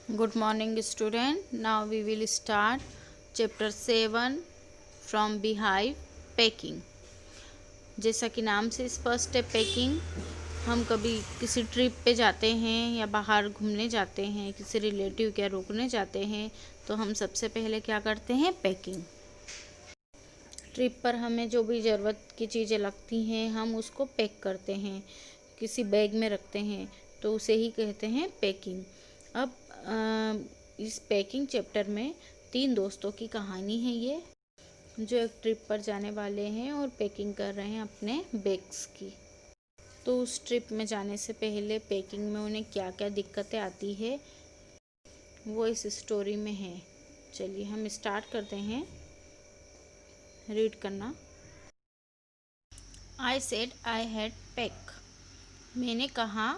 Good morning, student. Now we will start chapter 7 from Beehive Packing. जैसा कि नाम से स्पष्ट है, पैकिंग। हम कभी किसी ट्रिप पे जाते हैं या बाहर घूमने जाते हैं, किसी रिलेटिव के रुकने जाते हैं, तो हम सबसे पहले क्या करते हैं? पैकिंग। ट्रिप पर हमें जो भी ज़रूरत की चीज़ें लगती हैं, हम उसको पैक करते हैं, किसी बैग में रखते हैं, तो उसे ही कहते हैं पैकिंग। अब इस पैकिंग चैप्टर में 3 दोस्तों की कहानी है ये, जो एक ट्रिप पर जाने वाले हैं और पैकिंग कर रहे हैं अपने बैग्स की। तो उस ट्रिप में जाने से पहले पैकिंग में उन्हें क्या क्या दिक्कतें आती है, वो इस स्टोरी में है। चलिए हम स्टार्ट करते हैं रीड करना। I said I had pack. मैंने कहा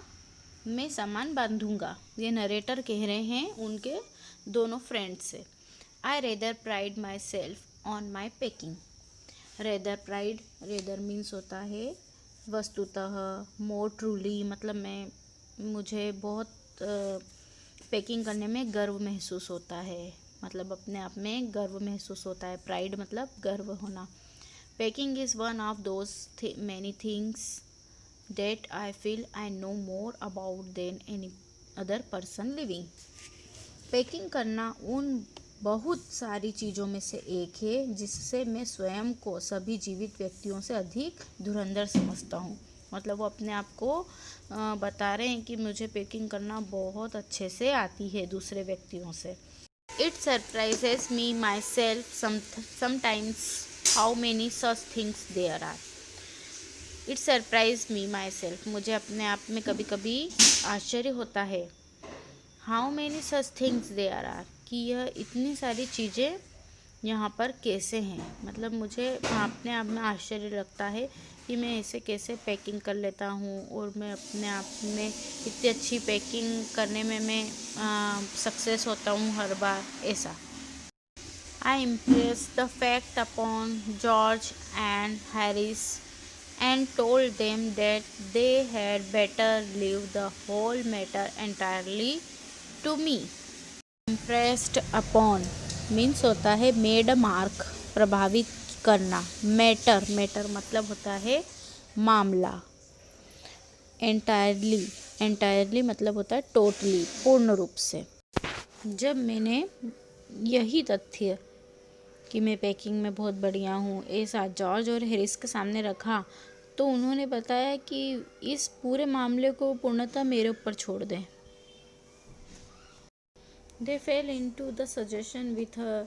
मैं सामान बांधूंगा। ये नरेटर कह रहे हैं उनके दोनों फ्रेंड्स से। आई rather pride my self on my packing. Rather pride, rather means होता है वस्तुतः, मोर ट्रूली मतलब मुझे बहुत पैकिंग करने में गर्व महसूस होता है, मतलब अपने आप में गर्व महसूस होता है। प्राइड मतलब गर्व होना। Packing is one of those many things that I feel I know more about than any other person living. Packing करना उन बहुत सारी चीज़ों में से एक है जिससे मैं स्वयं को सभी जीवित व्यक्तियों से अधिक धुरंधर समझता हूँ। मतलब वो अपने आप को बता रहे हैं कि मुझे पैकिंग करना बहुत अच्छे से आती है दूसरे व्यक्तियों से। It surprises me myself sometimes how many such things there are. It surprise me myself, मुझे अपने आप में कभी कभी आश्चर्य होता है। How many such things there are, कि यह इतनी सारी चीज़ें यहाँ पर कैसे हैं। मतलब मुझे अपने आप में आश्चर्य लगता है कि मैं ऐसे कैसे पैकिंग कर लेता हूँ, और मैं अपने आप में इतनी अच्छी पैकिंग करने में मैं सक्सेस होता हूँ हर बार, ऐसा। I impress the fact upon George and Harris and told them that they had better leave the whole matter entirely to me. Impressed upon means होता है made mark, प्रभावित करना। matter, matter मतलब होता है मामला। entirely, entirely मतलब होता है totally, पूर्ण रूप से। जब मैंने यही तथ्य कि मैं पैकिंग में बहुत बढ़िया हूँ ऐसा जॉर्ज और हैरिस के सामने रखा, तो उन्होंने बताया कि इस पूरे मामले को पूर्णतः मेरे ऊपर छोड़ दें। They fell into the suggestion with a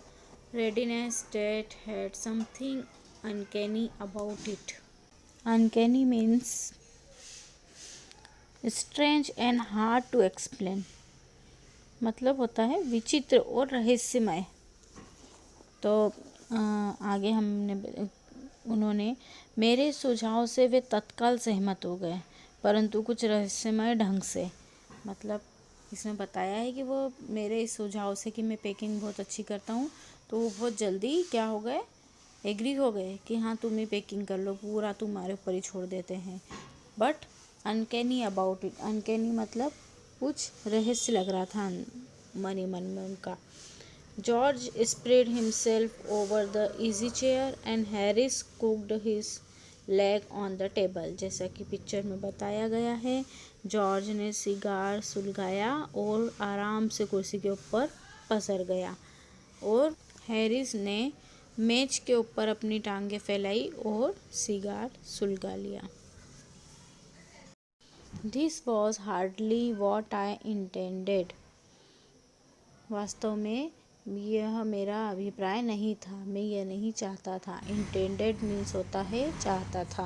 readiness that had something uncanny about it. Uncanny means strange and hard to explain, मतलब होता है विचित्र और रहस्यमय। तो आगे उन्होंने मेरे सुझाव से वे तत्काल सहमत हो गए, परंतु कुछ रहस्यमय ढंग से। मतलब इसमें बताया है कि वो मेरे इस सुझाव से कि मैं पैकिंग बहुत अच्छी करता हूँ, तो वो बहुत जल्दी क्या हो गए, एग्री हो गए कि हाँ तुम ही पैकिंग कर लो, पूरा तुम्हारे ऊपर ही छोड़ देते हैं। But uncanny about it, uncanny मतलब कुछ रहस्य लग रहा था मन ही मन में उनका। George spread himself over the easy chair and Harris cooked his leg on the table. जैसा कि पिक्चर में बताया गया है, जॉर्ज ने सिगार सुलगाया और आराम से कुर्सी के ऊपर पसर गया, और हैरिस ने मेज के ऊपर अपनी टांगें फैलाई और सिगार सुलगा लिया। This was hardly what I intended. वास्तव में यह मेरा अभिप्राय नहीं था, मैं यह नहीं चाहता था। इंटेंडेड मीन्स होता है चाहता था।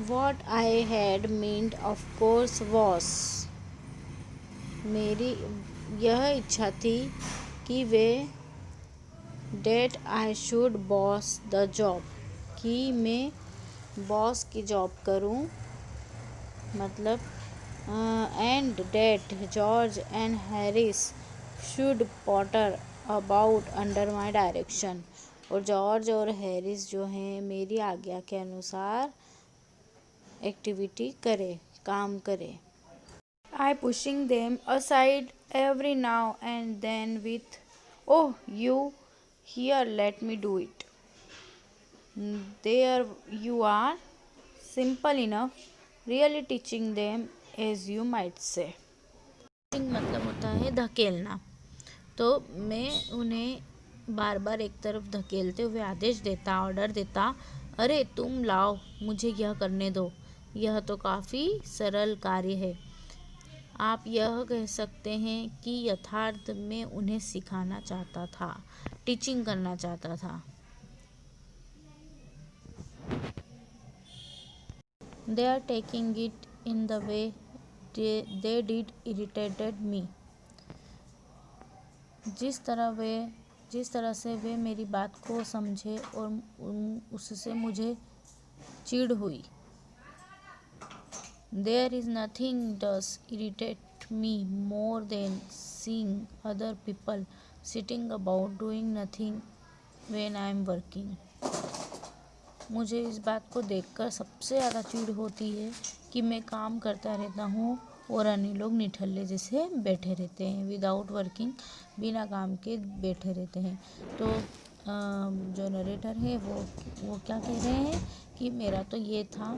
What I had meant of course was, मेरी यह इच्छा थी कि वे that I should boss the job, कि मैं बॉस की जॉब करूं, मतलब and that George and Harris should potter about under my direction, और जॉर्ज और हैरिस जो हैं मेरी आज्ञा के अनुसार एक्टिविटी करे, काम करे। I pushing them aside every now and then with, "Oh, you here, let me do it." There you are, simple enough, really teaching them, as you might say. Teaching मतलब होता है धकेलना। तो मैं उन्हें बार बार एक तरफ धकेलते हुए आदेश देता, ऑर्डर देता, "अरे तुम लाओ, मुझे यह करने दो, यह तो काफ़ी सरल कार्य है।" आप यह कह सकते हैं कि यथार्थ में उन्हें सिखाना चाहता था, टीचिंग करना चाहता था। They are taking it in the way they did irritated me. जिस तरह से वे मेरी बात को समझे और उससे मुझे चिढ़ हुई। There is nothing does irritate me more than seeing other people sitting about doing nothing when I am working. मुझे इस बात को देखकर सबसे ज़्यादा चिढ़ होती है कि मैं काम करता रहता हूँ और अन्य लोग निठल्ले जैसे बैठे रहते हैं, विदाउट वर्किंग, बिना काम के बैठे रहते हैं। तो जो नरेटर है वो क्या कह रहे हैं कि मेरा तो ये था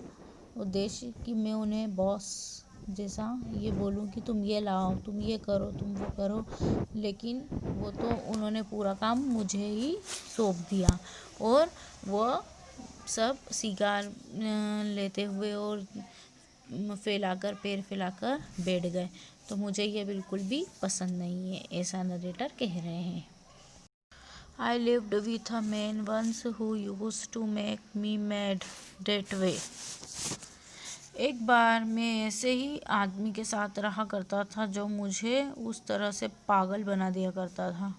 उद्देश्य कि मैं उन्हें बॉस जैसा ये बोलूँ कि तुम ये लाओ, तुम ये करो, तुम वो करो, लेकिन वो तो उन्होंने पूरा काम मुझे ही सौंप दिया और वो सब सिगार लेते हुए और पैर फैलाकर बैठ गए। तो मुझे ये बिल्कुल भी पसंद नहीं है, ऐसा नरेटर कह रहे हैं। I lived with a man once who used to make me mad that way. एक बार मैं ऐसे ही आदमी के साथ रहा करता था जो मुझे उस तरह से पागल बना दिया करता था।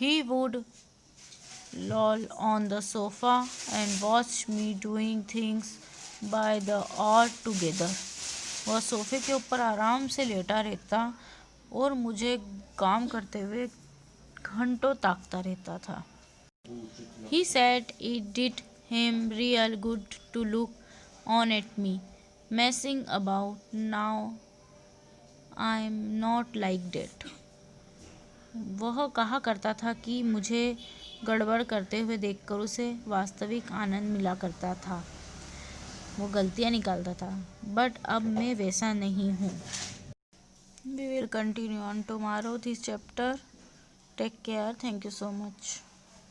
He would loll on the sofa and watch me doing things by the hour together. वह सोफे के ऊपर आराम से लेटा रहता और मुझे काम करते हुए घंटों ताकता रहता था। He said it did him real good to look on at me messing about. Now I'm not like that. वह कहा करता था कि मुझे गड़बड़ करते हुए देखकर उसे वास्तविक आनंद मिला करता था, वो गलतियाँ निकालता था, बट अब मैं वैसा नहीं हूँ। We will continue on tomorrow this chapter. Take care. Thank you so much.